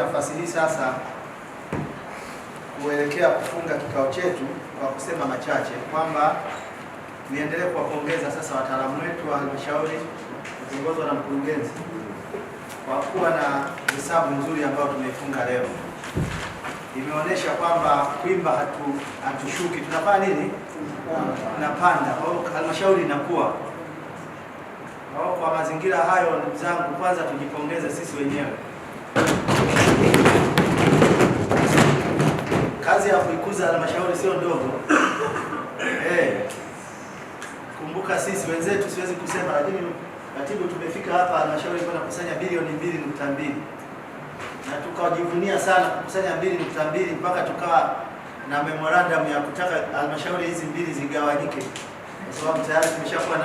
nafasi hii sasa kuelekea kufunga kikao chetu kwa kusema machache kwamba niendelee kuwapongeza sasa wataalamu wetu wa halmashauri wakiongozwa na mkurugenzi kwa kuwa na hesabu nzuri ambayo tumeifunga leo. Imeonyesha kwamba kwimba hatushuki, tunafanya nini? Tunapanda. Kwa hiyo halmashauri inakuwa. Kwa mazingira hayo, ndugu zangu, kwanza tujipongeze sisi wenyewe. Kazi ya kuikuza halmashauri sio ndogo. Kumbuka sisi wenzetu, siwezi kusema, lakini katibu, tumefika hapa halmashauri kwa kukusanya bilioni 2.2 na tukajivunia sana kukusanya 2.2 mpaka tukawa na memorandum ya kutaka halmashauri hizi mbili zigawanyike, kwa sababu tayari tumeshakuwa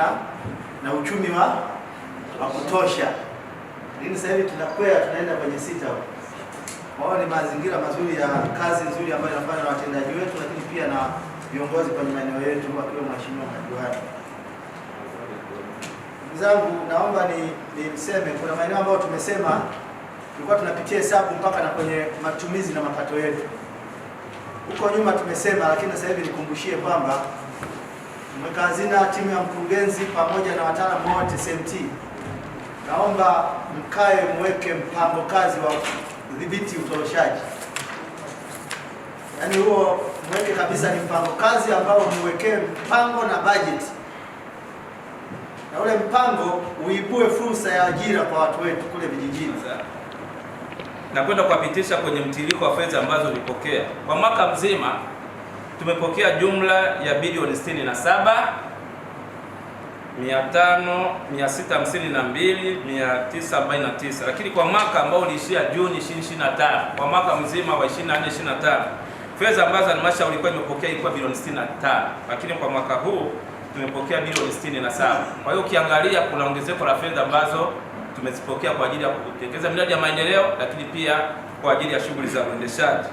na uchumi wa kutosha. Lakini sasa hivi tunaenda kwenye 6. Wao ni mazingira mazuri ya kazi nzuri ambayo inafanywa na watendaji wetu, lakini pia na viongozi kwenye maeneo yetu wakiwemo mheshimiwa madiwani. Ndugu zangu, naomba niseme kuna maeneo ambayo tumesema tulikuwa tunapitia hesabu mpaka na kwenye matumizi na mapato yetu. Huko nyuma tumesema, lakini sasa hivi nikumbushie kwamba mweka hazina, timu ya mkurugenzi pamoja na wataalamu wote SMT, naomba mkae mweke mpango kazi wa udhibiti utoroshaji. Yaani huo mweke kabisa ni mpango kazi ambao mwekee mpango na budget. Na ule mpango uibue fursa ya ajira kwa watu wetu kule vijijini. Na kwenda kuwapitisha kwenye mtiririko wa fedha ambazo tulipokea. Kwa mwaka mzima tumepokea jumla ya bilioni 67,652,949, lakini kwa mwaka ambao uliishia Juni 2025, kwa mwaka mzima wa 24-25, fedha ambazo halmashauri ilikuwa imepokea ilikuwa bilioni 65, lakini kwa mwaka huu tumepokea bilioni 67. Kwa hiyo ukiangalia kuna ongezeko la fedha ambazo tumezipokea kwa ajili ya kutekeleza miradi ya maendeleo, lakini pia kwa ajili ya shughuli za uendeshaji.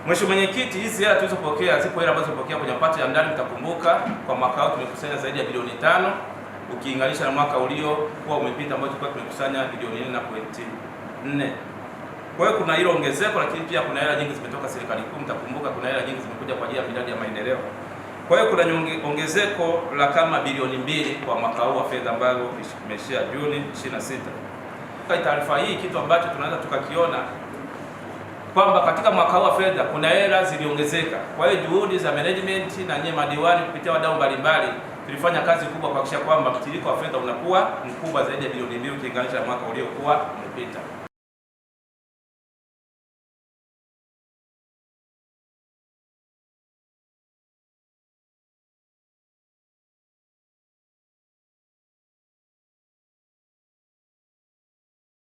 Mheshimiwa Mwenyekiti, hizi hela tulizopokea zipo hela ambazo tumepokea kwenye mapato ya ndani. Mtakumbuka kwa mwaka huu tumekusanya zaidi ya bilioni 5 ukilinganisha na mwaka uliokuwa umepita ambao tulikuwa tumekusanya bilioni 4.4. Kwa hiyo kuna hilo ongezeko, lakini pia kuna hela nyingi zimetoka serikali kuu. Mtakumbuka kuna hela nyingi zimekuja kwa ajili ya miradi ya maendeleo. Kwa hiyo kuna ongezeko la kama bilioni 2 kwa mwaka huu wa fedha ambayo imeishia Juni 26. Kwa taarifa hii kitu ambacho tunaweza tukakiona kwamba katika mwaka huu wa fedha kuna hela ziliongezeka. Kwa hiyo juhudi za management na nyie madiwani kupitia wadau mbalimbali tulifanya kazi kubwa kuhakikisha kwamba mtiririko wa fedha unakuwa mkubwa zaidi ya bilioni 2 ukilinganisha na mwaka uliokuwa umepita.